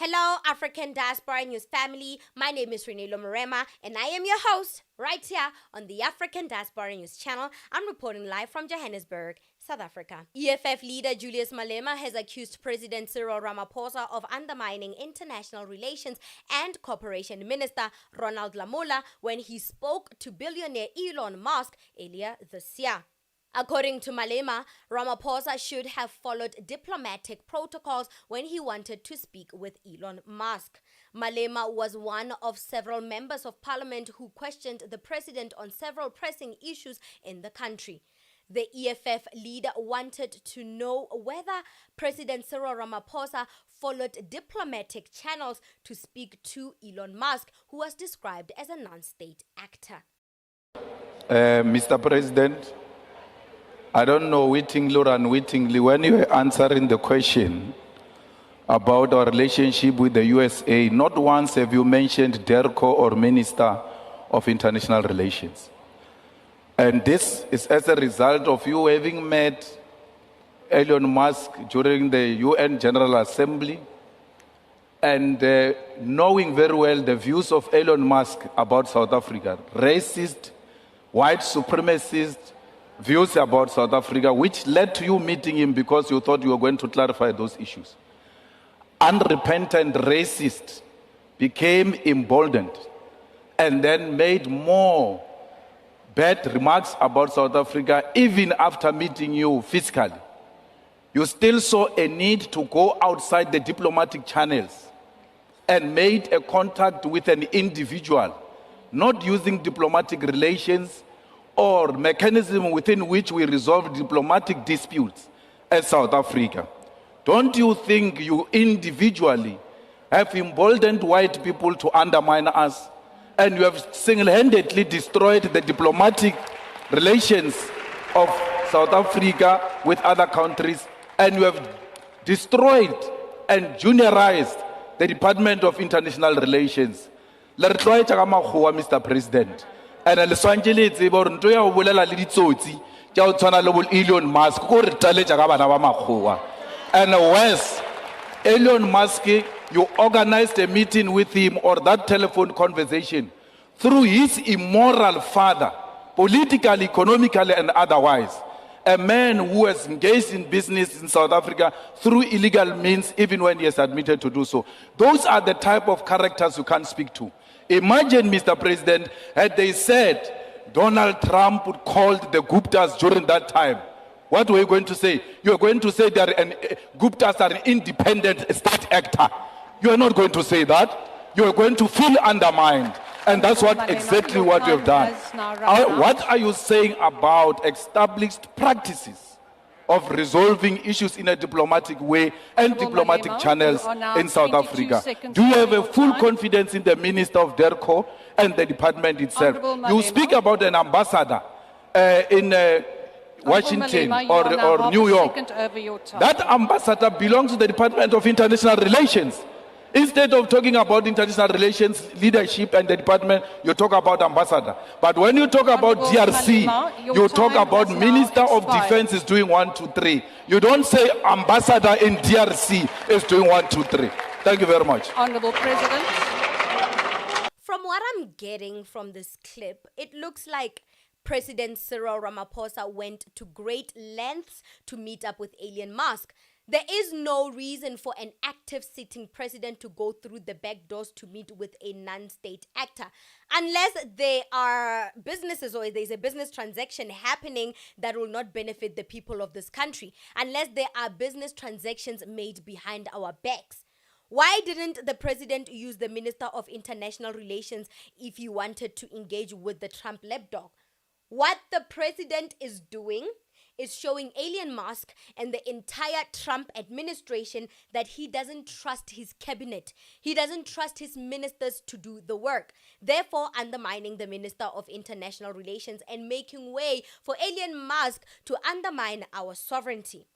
Hello, African Diaspora News family. My name is Reneilwe Morema, and I am your host right here on the African Diaspora News channel. I'm reporting live from Johannesburg, South Africa. EFF leader Julius Malema has accused President Cyril Ramaphosa of undermining international relations and cooperation minister Ronald Lamola when he spoke to billionaire Elon Musk earlier this year. According to Malema, Ramaphosa should have followed diplomatic protocols when he wanted to speak with Elon Musk. Malema was one of several members of parliament who questioned the president on several pressing issues in the country. The EFF leader wanted to know whether President Cyril Ramaphosa followed diplomatic channels to speak to Elon Musk, who was described as a non-state actor. Mr. President, I don't know wittingly or unwittingly, when you were answering the question about our relationship with the USA, not once have you mentioned DERCO or Minister of International Relations. And this is as a result of you having met Elon Musk during the UN General Assembly and knowing very well the views of Elon Musk about South Africa, racist, white supremacist views about South Africa, which led to you meeting him because you thought you were going to clarify those issues. Unrepentant racist became emboldened and then made more bad remarks about South Africa even after meeting you physically. You still saw a need to go outside the diplomatic channels and made a contact with an individual, not using diplomatic relations or mechanism within which we resolve diplomatic disputes as South Africa. Don't you think you individually have emboldened white people to undermine us, and you have single-handedly destroyed the diplomatic relations of South Africa with other countries, and you have destroyed and juniorized the Department of International Relations? Mr. President. And le swantse tsebe gore nto ya go bolela le ditsotsi tša go tshwana le bo Elon Musk ko re taletša ka bana ba makgowa. And worse, Elon Musk, you organized a meeting with him or that telephone conversation through his immoral father, politically, economically, and otherwise. A man who has engaged in business in South Africa through illegal means, even when he has admitted to do so. Those are the type of characters you can't speak to. Imagine, Mr. President, had they said Donald Trump called the Guptas during that time. What were you going to say? You are going to say that Guptas are an independent state actor. You are not going to say that. You are going to feel undermined. And that's exactly what you have done. What are you saying about established practices of resolving issues in a diplomatic way and diplomatic channels in South Africa? Do you have a full confidence in the Minister of DERCO and the department itself? You speak about an ambassador in Washington or New York. That ambassador belongs to the Department of International Relations. Instead of talking about international relations, leadership, and the department, you talk about ambassador. But when you talk about DRC, you talk about Minister of Defense is doing 1, 2, 3. You don't say ambassador in DRC is doing 1, 2, 3. Thank you very much. Honorable President. From what I'm getting from this clip, it looks like President Cyril Ramaphosa went to great lengths to meet up with Elon Musk. There is no reason for an active sitting president to go through the back doors to meet with a non-state actor, unless there are businesses or there's a business transaction happening that will not benefit the people of this country, unless there are business transactions made behind our backs. Why didn't the president use the Minister of International Relations if he wanted to engage with the Trump lapdog? What the president is doing is showing Elon Musk and the entire Trump administration that he doesn't trust his cabinet. He doesn't trust his ministers to do the work, therefore undermining the Minister of International Relations and making way for Elon Musk to undermine our sovereignty.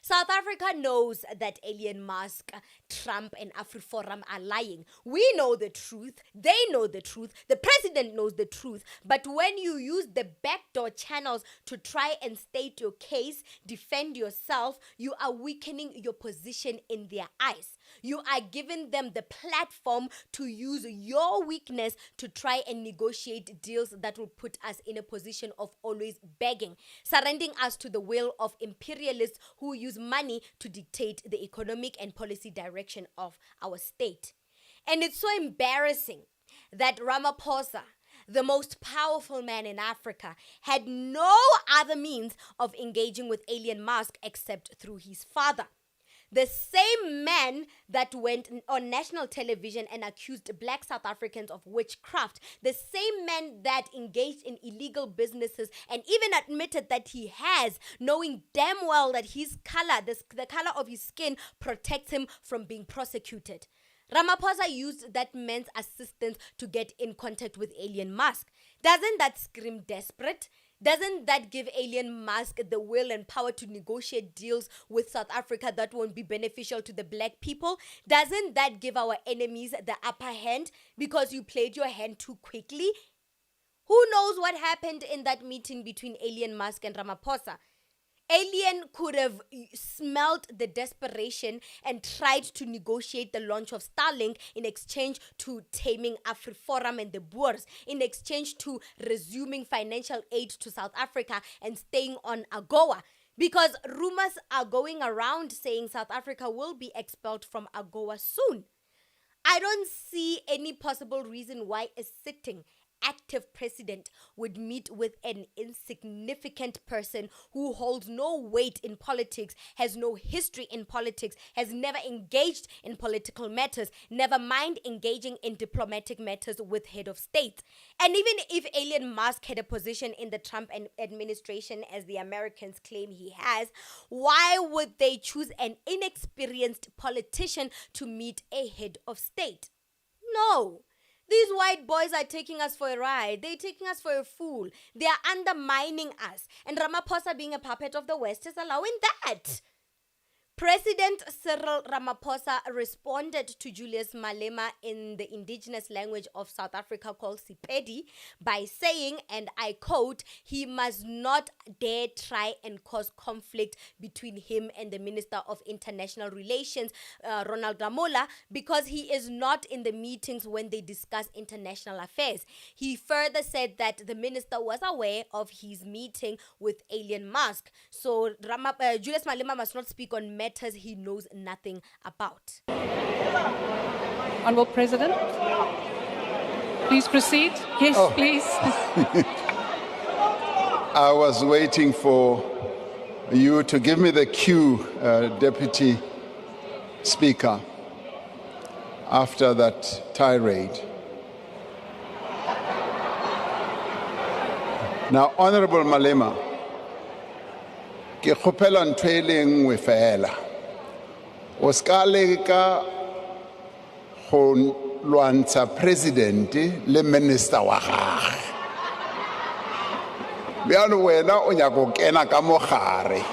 South Africa knows that Elon Musk, Trump, and AfriForum are lying. We know the truth. They know the truth. The president knows the truth. But when you use the backdoor channels to try and state your case, defend yourself, you are weakening your position in their eyes. You are giving them the platform to use your weakness to try and negotiate deals that will put us in a position of always begging, surrendering us to the will of imperialists who use money to dictate the economic and policy direction of our state. And it's so embarrassing that Ramaphosa, the most powerful man in Africa, had no other means of engaging with Elon Musk except through his father. The same man that went on national television and accused black South Africans of witchcraft, the same man that engaged in illegal businesses and even admitted that he has, knowing damn well that his color, the color of his skin, protects him from being prosecuted. Ramaphosa used that man's assistance to get in contact with Elon Musk. Doesn't that scream desperate? Doesn't that give Elon Musk the will and power to negotiate deals with South Africa that won't be beneficial to the black people? Doesn't that give our enemies the upper hand because you played your hand too quickly? Who knows what happened in that meeting between Elon Musk and Ramaphosa? Alien could have smelt the desperation and tried to negotiate the launch of Starlink in exchange to taming AfriForum and the Boers, in exchange to resuming financial aid to South Africa and staying on AGOA. Because rumors are going around saying South Africa will be expelled from AGOA soon. I don't see any possible reason why a sitting active president would meet with an insignificant person who holds no weight in politics, has no history in politics, has never engaged in political matters, never mind engaging in diplomatic matters with head of state. And even if Elon Musk had a position in the Trump administration, as the Americans claim he has, why would they choose an inexperienced politician to meet a head of state? No. These white boys are taking us for a ride. They're taking us for a fool. They are undermining us. And Ramaphosa, being a puppet of the West, is allowing that. President Cyril Ramaphosa responded to Julius Malema in the indigenous language of South Africa called Sepedi by saying, and I quote, he must not dare try and cause conflict between him and the Minister of International Relations, Ronald Lamola, because he is not in the meetings when they discuss international affairs. He further said that the minister was aware of his meeting with Elon Musk. So Julius Malema must not speak on matters he knows nothing about. Honourable President, please proceed. Yes, please. I was waiting for you to give me the cue, Deputy Speaker, after that tirade. Now, Honourable Malema, ke kgopela ntho e le nngwe fela. O ska leka go lwantsha president le minister wa gagwe. Bjalo wena o nyaka go kena ka mogare.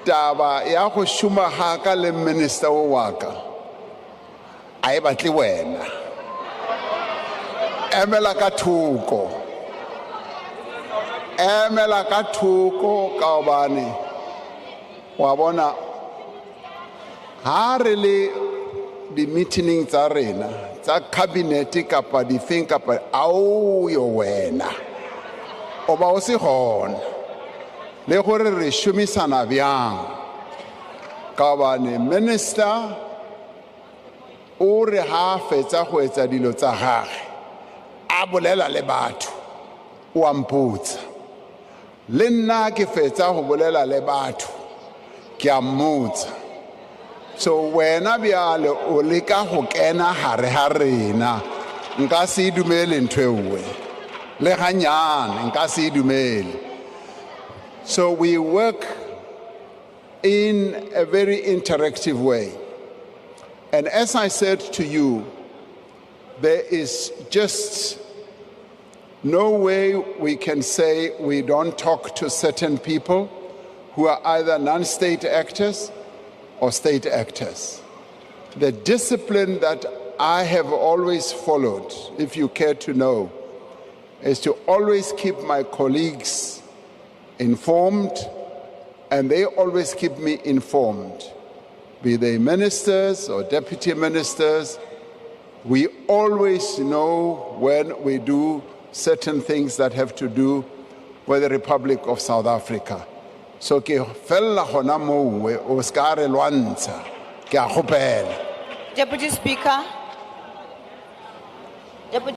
Taba ya go šoma ga le minister wa ka a e batle wena. Emela ka thoko. Emela ka thoko ka obane wa bona ha re le di meeting tsa rena tsa cabinet kapa di feng kapa au yo wena o ba o se gona le gore re shumisana byang ka obane minister o re ha fetsa go etsa dilo tsa gagwe a bolela le batho o amputsa le nna ke fetsa go bolela le batho ke a mmotsa. So wena bjale o leka go kena hare ha rena nka se dumele ntwe we le ganyane nka se dumele. So we work in a very interactive way, and as I said to you, there is just no way we can say we don't talk to certain people who are either non-state actors or state actors. The discipline that I have always followed, if you care to know, is to always keep my colleagues informed, and they always keep me informed. be they ministers or deputy ministers, we always know when we do certain things that have to do with the Republic of South Africa. So ke fella hona mowe o ska re lwantsha ke a kgopela. Deputy Speaker.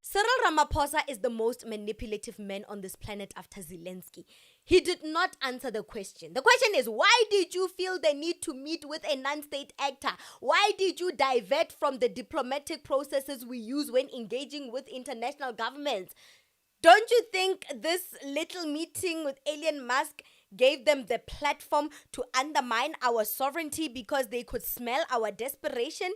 Cyril Ramaphosa is the most manipulative man on this planet after Zelensky. He did not answer the question. The question is, why did you feel the need to meet with a non-state actor? Why did you divert from the diplomatic processes we use when engaging with international governments? Don't you think this little meeting with Elon Musk gave them the platform to undermine our sovereignty because they could smell our desperation?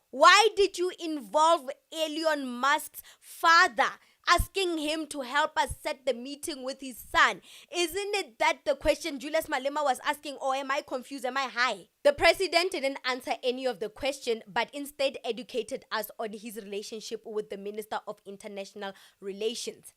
Why did you involve Elon Musk's father, asking him to help us set the meeting with his son? Isn't it that the question Julius Malema was asking, or am I confused? Am I high? The president didn't answer any of the question, but instead educated us on his relationship with the Minister of International Relations.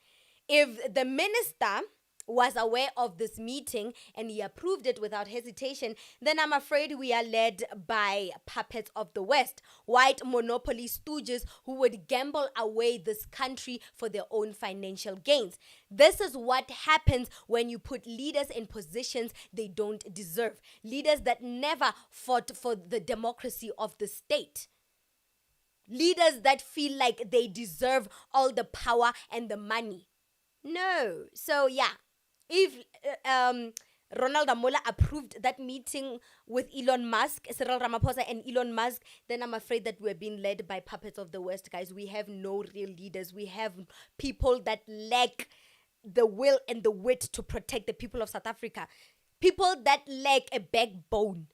If the minister was aware of this meeting and he approved it without hesitation, then I'm afraid we are led by puppets of the West, white monopoly stooges who would gamble away this country for their own financial gains. This is what happens when you put leaders in positions they don't deserve. Leaders that never fought for the democracy of the state. Leaders that feel like they deserve all the power and the money. No. So yeah. If Ronald Amola approved that meeting with Elon Musk, Cyril Ramaphosa and Elon Musk, then I'm afraid that we're being led by puppets of the West, guys. We have no real leaders. We have people that lack the will and the wit to protect the people of South Africa. People that lack a backbone.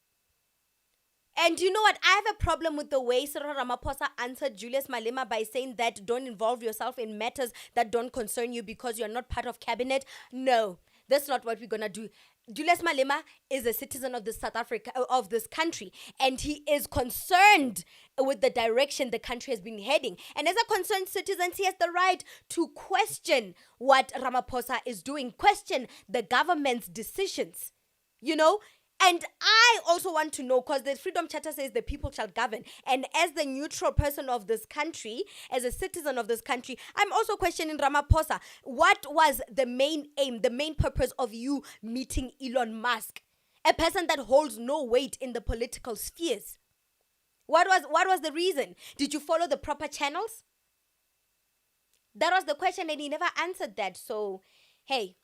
And you know what? I have a problem with the way Cyril Ramaphosa answered Julius Malema by saying that don't involve yourself in matters that don't concern you because you're not part of cabinet. No, that's not what we're going to do. Julius Malema is a citizen of this country, and he is concerned with the direction the country has been heading. And as a concerned citizen, he has the right to question what Ramaphosa is doing, question the government's decisions, you know. And I also want to know, because the Freedom Charter says the people shall govern. And as the neutral person of this country, as a citizen of this country, I'm also questioning Ramaphosa. What was the main aim, the main purpose of you meeting Elon Musk? A person that holds no weight in the political spheres. What was the reason? Did you follow the proper channels? That was the question, and he never answered that. So, hey.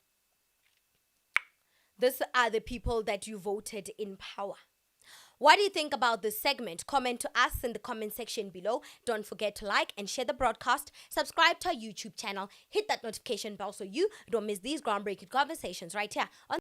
These are the people that you voted in power. What do you think about this segment? Comment to us in the comment section below. Don't forget to like and share the broadcast. Subscribe to our YouTube channel. Hit that notification bell so you don't miss these groundbreaking conversations right here on